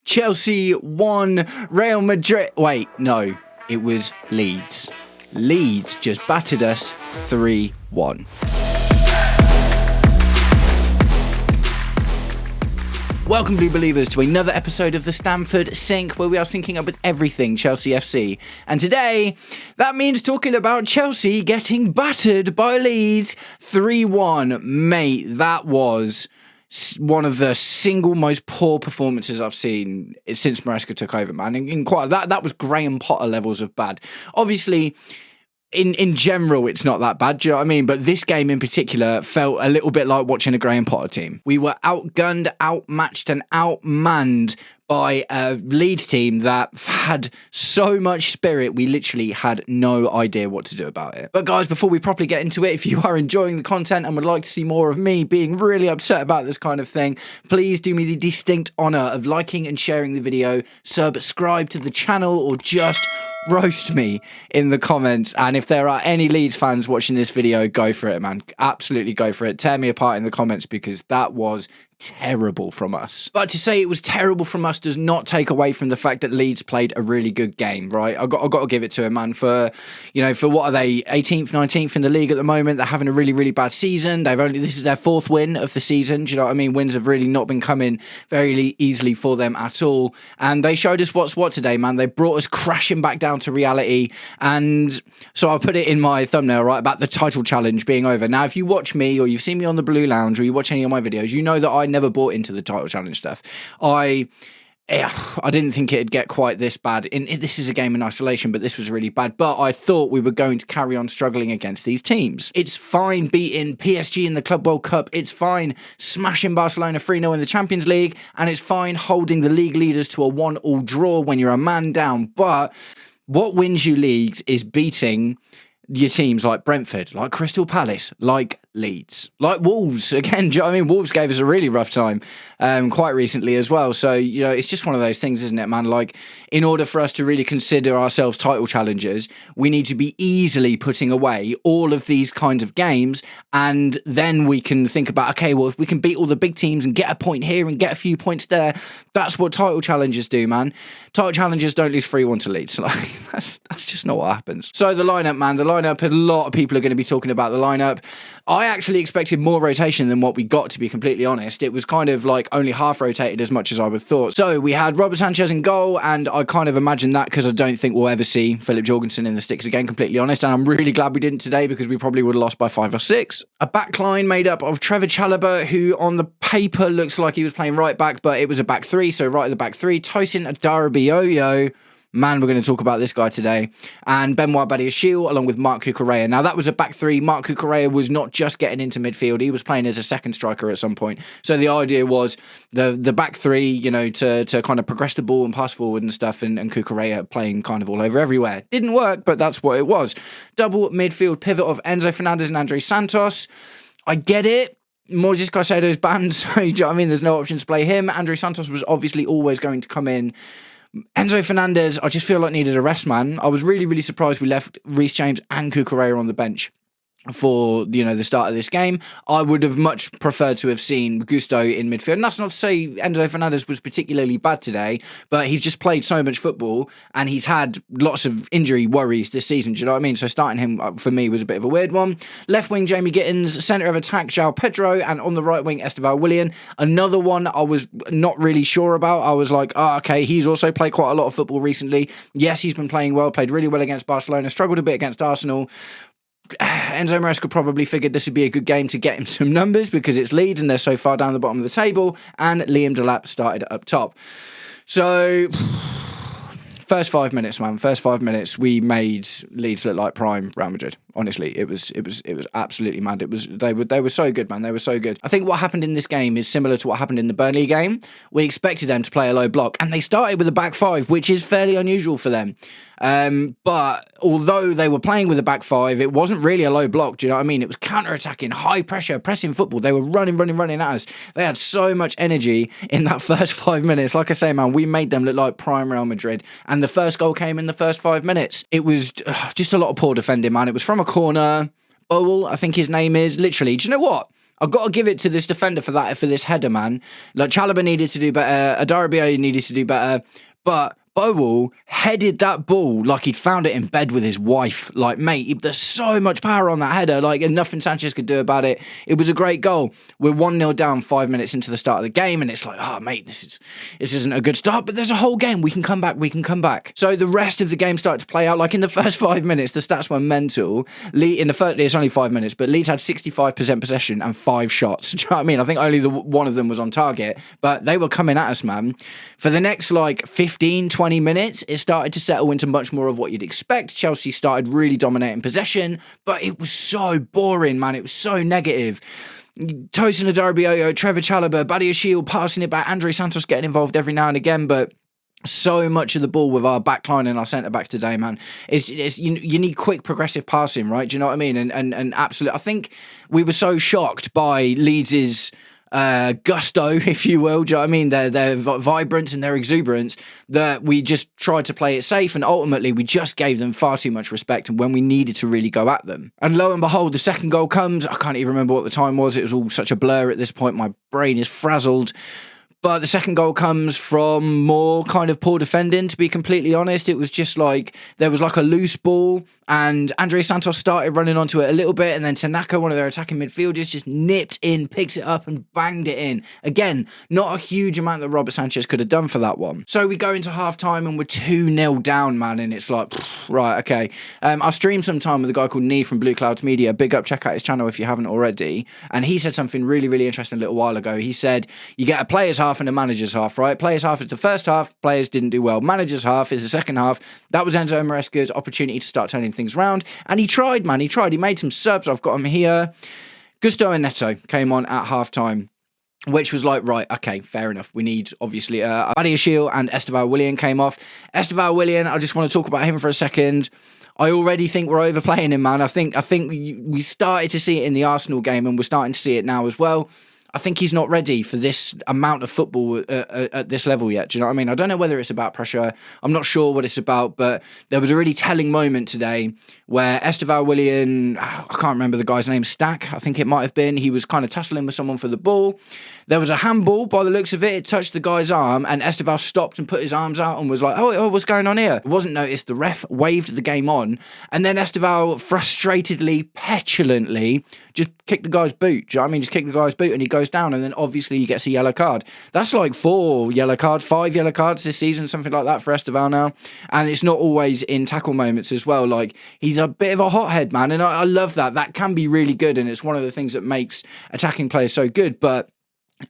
Chelsea won. Real Madrid... Wait, no. It was Leeds. Leeds just battered us 3-1. Welcome, Blue Believers, to another episode of the Stamford Sync, where we are syncing up with everything Chelsea FC. And today, that means talking about Chelsea getting battered by Leeds 3-1. Mate, that was one of the single most poor performances I've seen since Maresca took over, man. In quite that was Graham Potter levels of bad. Obviously, in general, it's not that bad, do you know what I mean? But this game in particular felt a little bit like watching a Graham Potter team. We were outgunned, outmatched and outmanned by a Leeds team that had so much spirit, we literally had no idea what to do about it. But guys, before we properly get into it, if you are enjoying the content and would like to see more of me being really upset about this kind of thing, please do me the distinct honour of liking and sharing the video, subscribe to the channel, or just roast me in the comments. And if there are any Leeds fans watching this video, go for it, man. Absolutely go for it. Tear me apart in the comments, because that was terrible from us. But to say it was terrible from us does not take away from the fact that Leeds played a really good game, right? I've got to give it to him, man. For what are they, 18th, 19th in the league at the moment? They're having a really, really bad season. This is their fourth win of the season. Do you know what I mean? Wins have really not been coming very easily for them at all. And they showed us what's what today, man. They brought us crashing back down to reality. And so I put it in my thumbnail, right, about the title challenge being over. Now, if you watch me, or you've seen me on the Blue Lounge, or you watch any of my videos, you know that I never bought into the title challenge stuff. I didn't think it'd get quite this bad. This is a game in isolation, but this was really bad. But I thought we were going to carry on struggling against these teams. It's fine beating PSG in the Club World Cup. It's fine smashing Barcelona 3-0 in the Champions League. And it's fine holding the league leaders to a 1-1 draw when you're a man down. But what wins you leagues is beating your teams like Brentford, like Crystal Palace, like Leeds, like Wolves. Again, do you know what I mean? Wolves gave us a really rough time quite recently as well. So, it's just one of those things, isn't it, man? Like, in order for us to really consider ourselves title challengers, we need to be easily putting away all of these kinds of games. And then we can think about, okay, well, if we can beat all the big teams and get a point here and get a few points there, that's what title challengers do, man. Title challengers don't lose 3-1 to Leeds. Like, that's just not what happens. So the lineup, man, a lot of people are going to be talking about the lineup. I actually expected more rotation than what we got, to be completely honest. It was kind of like only half rotated as much as I would have thought. So we had Robert Sanchez in goal, and I kind of imagined that because I don't think we'll ever see Philip Jorgensen in the sticks again, completely honest. And I'm really glad we didn't today, because we probably would have lost by 5 or 6. A back line made up of Trevor Chalobah, who on the paper looks like he was playing right back, but it was a back three, so right at the back three. Tosin Adarabioyo. Man, we're going to talk about this guy today. And Benoit Badiashile, along with Marc Cucurella. Now, that was a back three. Marc Cucurella was not just getting into midfield. He was playing as a second striker at some point. So the idea was the back three, to kind of progress the ball and pass forward and stuff, and Cucurella playing kind of all over everywhere. Didn't work, but that's what it was. Double midfield pivot of Enzo Fernandez and Andre Santos. I get it. Moises Caicedo's banned, so do you know what I mean? There's no option to play him. Andre Santos was obviously always going to come in. Enzo Fernandez, I just feel like needed a rest, man. I was really, really surprised we left Reece James and Cucurella on the bench for the start of this game. I would have much preferred to have seen Gusto in midfield. And that's not to say Enzo Fernandez was particularly bad today, but he's just played so much football and he's had lots of injury worries this season. Do you know what I mean? So starting him for me was a bit of a weird one. Left wing Jamie Gittins, centre of attack João Pedro, and on the right wing Esteval Willian. Another one I was not really sure about. I was like, okay, he's also played quite a lot of football recently. Yes, he's been playing well, played really well against Barcelona, struggled a bit against Arsenal. Enzo Maresca probably figured this would be a good game to get him some numbers because it's Leeds and they're so far down the bottom of the table, and Liam Delap started up top. So, first 5 minutes, man. First 5 minutes, we made Leeds look like prime Real Madrid. Honestly, it was absolutely mad. They were so good, man. They were so good. I think what happened in this game is similar to what happened in the Burnley game. We expected them to play a low block, and they started with a back five, which is fairly unusual for them. But although they were playing with a back five, it wasn't really a low block. Do you know what I mean? It was counter-attacking, high pressure, pressing football. They were running at us. They had so much energy in that first 5 minutes. Like I say, man, we made them look like prime Real Madrid. And the first goal came in the first 5 minutes. It was just a lot of poor defending, man. It was from a corner. Bowl, I think his name is. Literally, do you know what? I've got to give it to this defender for this header, man. Like, Chalobah needed to do better, Adarabioyo needed to do better, but Bowell headed that ball like he'd found it in bed with his wife. Like, mate, there's so much power on that header, like, and nothing Sanchez could do about it. It was a great goal. We're 1-0 down 5 minutes into the start of the game, and it's like, oh, mate, this isn't a good start, but there's a whole game. We can come back. So the rest of the game started to play out. Like, in the first 5 minutes, the stats were mental. It's only 5 minutes, but Leeds had 65% possession and 5 shots. Do you know what I mean? I think only one of them was on target, but they were coming at us, man. For the next, 15, 20 minutes, it started to settle into much more of what you'd expect. Chelsea started really dominating possession, but it was so boring, man. It was so negative. Tosin Adarabioyo, Trevor Chalobah, Badiashile passing it back, Andre Santos getting involved every now and again, but so much of the ball with our backline and our centre-backs today, man, you need quick progressive passing, right? Do you know what I mean? And absolutely, I think we were so shocked by Leeds' gusto, if you will, do you know what I mean, their vibrance and their exuberance, that we just tried to play it safe, and ultimately we just gave them far too much respect when we needed to really go at them. And lo and behold, the second goal comes. I can't even remember what the time was. It was all such a blur at this point. My brain is frazzled. But the second goal comes from more kind of poor defending, to be completely honest. It was just like, there was like a loose ball, and Andre Santos started running onto it a little bit, and then Tanaka, one of their attacking midfielders, just nipped in, picks it up and banged it in. Again, not a huge amount that Robert Sanchez could have done for that one. So we go into half-time and we're 2-0 down, man, and it's like, right, okay. I streamed some time with a guy called Nee from Blue Clouds Media. Big up, check out his channel if you haven't already. And he said something really, really interesting a little while ago. He said, you get a player's half and a manager's half, right? Players' half is the first half, players didn't do well. Manager's half is the second half. That was Enzo Maresca's opportunity to start turning things around, and he tried, man. He made some subs. I've got him here. Gusto and Neto came on at half-time, which was like, right, okay, fair enough. We need, obviously, Badiashile and Esteval Willian came off. Esteval Willian, I just want to talk about him for a second. I already think we're overplaying him, man. I think we started to see it in the Arsenal game, and we're starting to see it now as well. I think he's not ready for this amount of football at this level yet. Do you know what I mean? I don't know whether it's about pressure. I'm not sure what it's about, but there was a really telling moment today where Esteval Willian, I can't remember the guy's name, Stack, I think it might have been, he was kind of tussling with someone for the ball. There was a handball by the looks of it. It touched the guy's arm, and Esteval stopped and put his arms out and was like, oh, what's going on here? It wasn't noticed. The ref waved the game on, and then Esteval frustratedly, petulantly just kicked the guy's boot. Do you know what I mean? Just kicked the guy's boot, and he goes down, and then obviously he gets a yellow card. That's like 5 yellow cards this season, something like that for Esteval now. And it's not always in tackle moments as well. Like, he's a bit of a hothead, man, and I love that. That can be really good, and it's one of the things that makes attacking players so good, but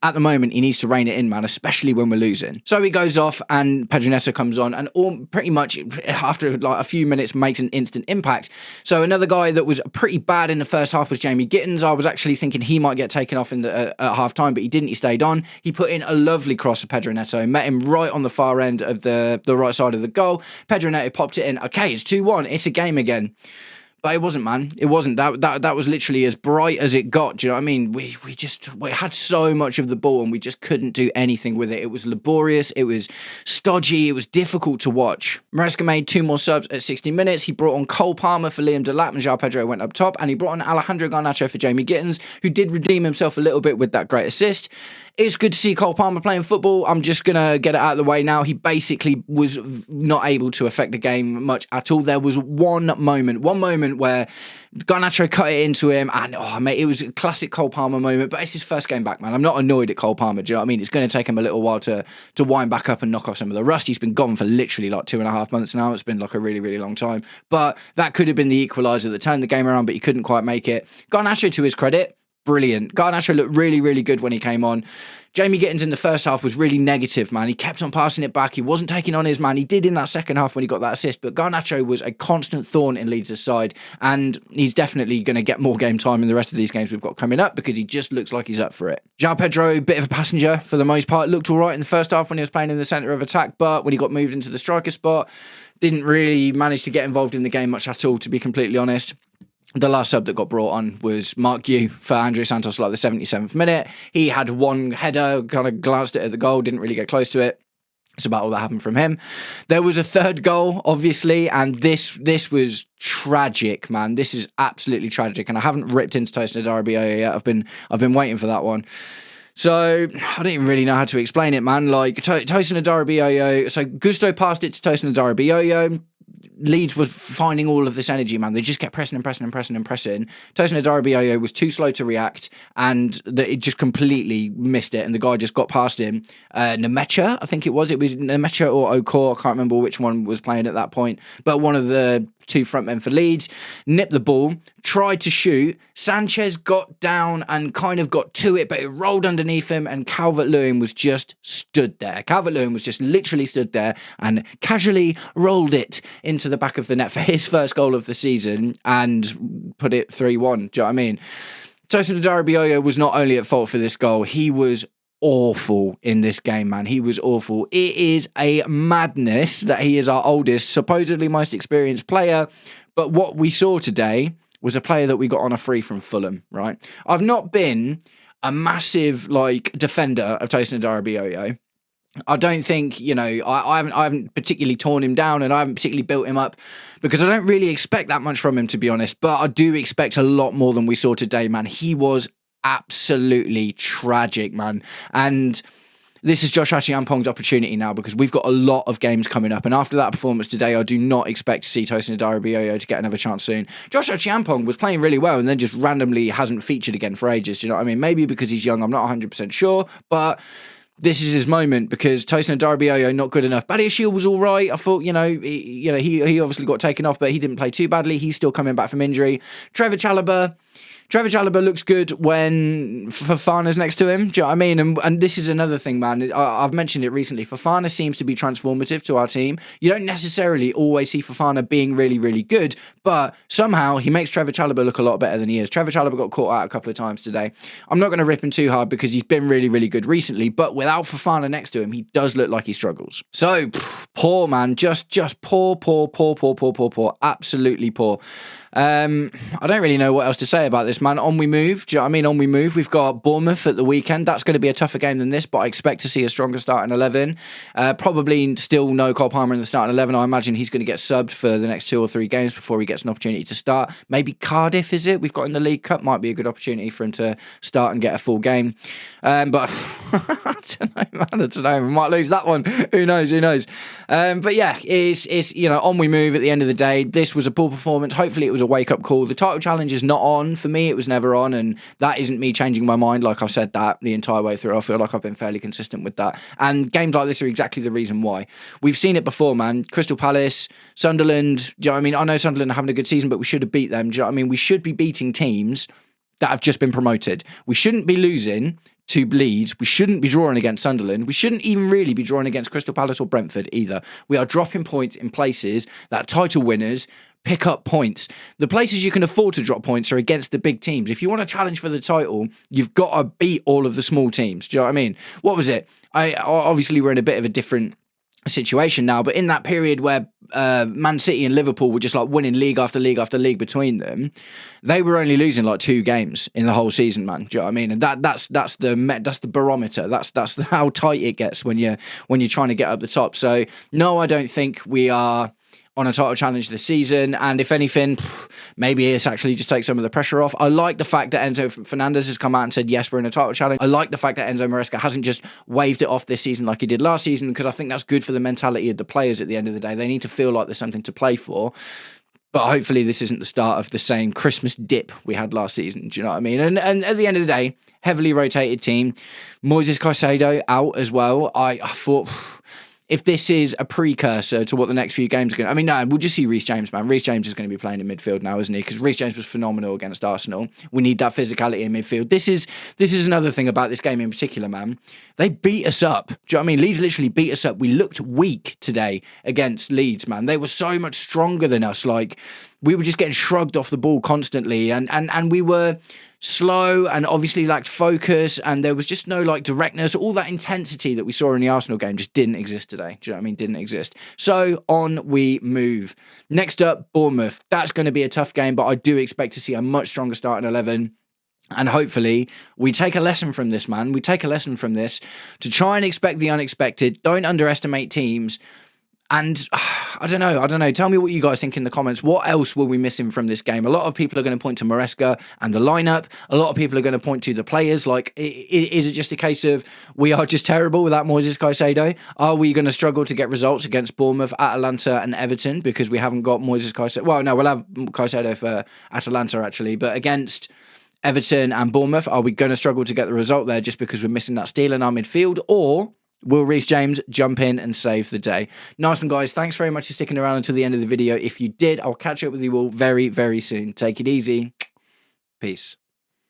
at the moment, he needs to rein it in, man, especially when we're losing. So he goes off, and Pedro Neto comes on, and pretty much after like a few minutes makes an instant impact. So another guy that was pretty bad in the first half was Jamie Gittins. I was actually thinking he might get taken off at half time, but he didn't. He stayed on. He put in a lovely cross to Pedro Neto, met him right on the far end of the right side of the goal. Pedro Neto popped it in. Okay, it's 2-1. It's a game again. But it wasn't, man. It wasn't. That was literally as bright as it got. Do you know what I mean? We had so much of the ball, and we just couldn't do anything with it. It was laborious. It was stodgy. It was difficult to watch. Maresca made 2 more subs at 60 minutes. He brought on Cole Palmer for Liam Delap, and João Pedro went up top. And he brought on Alejandro Garnacho for Jamie Gittins, who did redeem himself a little bit with that great assist. It's good to see Cole Palmer playing football. I'm just going to get it out of the way now. He basically was not able to affect the game much at all. There was one moment where Garnacho cut it into him, and mate, it was a classic Cole Palmer moment, but it's his first game back, man. I'm not annoyed at Cole Palmer, do you know what I mean? It's going to take him a little while to wind back up and knock off some of the rust. He's been gone for literally like 2.5 months now. It's been like a really, really long time, but that could have been the equaliser that turned the game around, but he couldn't quite make it. Garnacho, to his credit, brilliant. Garnacho looked really, really good when he came on. Jamie Gittins in the first half was really negative, man. He kept on passing it back. He wasn't taking on his man. He did in that second half when he got that assist, but Garnacho was a constant thorn in Leeds' side, and he's definitely going to get more game time in the rest of these games we've got coming up, because he just looks like he's up for it. João Pedro, bit of a passenger for the most part. Looked all right in the first half when he was playing in the centre of attack, but when he got moved into the striker spot, didn't really manage to get involved in the game much at all, to be completely honest. The last sub that got brought on was Mark Yu for Andre Santos, like the 77th minute. He had one header, kind of glanced it at the goal, didn't really get close to it. It's about all that happened from him. There was a third goal, obviously, and this was tragic, man. This is absolutely tragic, and I haven't ripped into Tosin Adarabioyo yet. I've been waiting for that one. So I don't even really know how to explain it, man. Like Tosin Adarabioyo. So Gusto passed it to Tosin Adarabioyo. Leeds were finding all of this energy, man. They just kept pressing and pressing and pressing and pressing. Tosin Adarabioyo was too slow to react, and it just completely missed it. And the guy just got past him. Nemecha, I think it was. It was Nemecha or Okor. I can't remember which one was playing at that point. But one of the two front men for Leeds nipped the ball, tried to shoot. Sanchez got down and kind of got to it, but it rolled underneath him, and Calvert-Lewin was just stood there. Calvert-Lewin was just literally stood there and casually rolled it into the back of the net for his first goal of the season and put it 3-1. Do you know what I mean? Tosin Adarabioyo was not only at fault for this goal, he was awful in this game, man. He was awful. It is a madness that he is our oldest, supposedly most experienced player, but what we saw today was a player that we got on a free from Fulham, right? I've not been a massive defender of Tosin Adarabioyo. I don't think, I haven't particularly torn him down, and I haven't particularly built him up because I don't really expect that much from him, to be honest, but I do expect a lot more than we saw today, man. He was absolutely tragic, man. And this is Josh Achiampong's opportunity now, because we've got a lot of games coming up, and after that performance today, I do not expect to see Tosin Adarabioyo to get another chance soon. Josh Achiampong was playing really well and then just randomly hasn't featured again for ages. Do you know what I mean? Maybe because he's young, I'm not 100% sure, but this is his moment, because Tosin Adarabioyo not good enough. Badiashile was all right. I thought, he obviously got taken off, but he didn't play too badly. He's still coming back from injury. Trevor Chalobah looks good when Fofana's next to him. Do you know what I mean? And this is another thing, man. I've mentioned it recently. Fofana seems to be transformative to our team. You don't necessarily always see Fofana being really, really good, but somehow he makes Trevor Chalobah look a lot better than he is. Trevor Chalobah got caught out a couple of times today. I'm not going to rip him too hard because he's been really, really good recently, but without Fofana next to him, he does look like he struggles. So, poor, man. Just poor. Absolutely poor. I don't really know what else to say about this, man. On we move. Do you know what I mean? On we move. We've got Bournemouth at the weekend. That's going to be a tougher game than this, but I expect to see a stronger starting 11. Probably still no Cole Palmer in the starting 11. I imagine he's going to get subbed for the next 2 or 3 games before he gets an opportunity to start. Maybe Cardiff, is it? We've got in the League Cup. Might be a good opportunity for him to start and get a full game. But I don't know, man. I don't know. We might lose that one. Who knows? But yeah, it's on we move at the end of the day. This was a poor performance. Hopefully it was a wake-up call. The title challenge is not on. For me, it was never on, and that isn't me changing my mind. Like I've said that the entire way through. I feel like I've been fairly consistent with that. And games like this are exactly the reason why. We've seen it before, man. Crystal Palace, Sunderland. Do you know what I mean? I know Sunderland are having a good season, but we should have beat them. Do you know what I mean? We should be beating teams that have just been promoted. We shouldn't be losing to Leeds. We shouldn't be drawing against Sunderland. We shouldn't even really be drawing against Crystal Palace or Brentford either. We are dropping points in places that title winners pick up points. The places you can afford to drop points are against the big teams. If you want to challenge for the title, you've got to beat all of the small teams. Do you know what I mean? What was it? Obviously, we're in a bit of a different situation now, but in that period where Man City and Liverpool were just winning league after league after league between them, they were only losing 2 games in the whole season, man. Do you know what I mean? And that's the barometer. That's how tight it gets when you're trying to get up the top. So no, I don't think we are on a title challenge this season, and if anything, maybe it's actually just take some of the pressure off. I like the fact that Enzo Fernandez has come out and said, yes, we're in a title challenge. I like the fact that Enzo Maresca hasn't just waved it off this season like he did last season, because I think that's good for the mentality of the players at the end of the day. They need to feel like there's something to play for. But hopefully this isn't the start of the same Christmas dip we had last season. Do you know what I mean? And at the end of the day, heavily rotated team. Moises Caicedo out as well. I thought, if this is a precursor to what the next few games are going to... I mean, no, we'll just see Reece James, man. Reece James is going to be playing in midfield now, isn't he? Because Reece James was phenomenal against Arsenal. We need that physicality in midfield. This is another thing about this game in particular, man. They beat us up. Do you know what I mean? Leeds literally beat us up. We looked weak today against Leeds, man. They were so much stronger than us. We were just getting shrugged off the ball constantly, and we were slow and obviously lacked focus, and there was just no directness. All that intensity that we saw in the Arsenal game just didn't exist today. Do you know what I mean? Didn't exist. So on we move. Next up, Bournemouth. That's going to be a tough game, but I do expect to see a much stronger starting 11. And hopefully we take a lesson from this, man. We take a lesson from this to try and expect the unexpected. Don't underestimate teams. And I don't know. Tell me what you guys think in the comments. What else were we missing from this game? A lot of people are going to point to Maresca and the lineup. A lot of people are going to point to the players. Like, is it just a case of we are just terrible without Moises Caicedo? Are we going to struggle to get results against Bournemouth, Atalanta and Everton because we haven't got Moises Caicedo? Well, no, we'll have Caicedo for Atalanta, actually. But against Everton and Bournemouth, are we going to struggle to get the result there just because we're missing that steal in our midfield? Or will Reece James jump in and save the day? Nice one, guys. Thanks very much for sticking around until the end of the video. If you did, I'll catch up with you all very, very soon. Take it easy. Peace.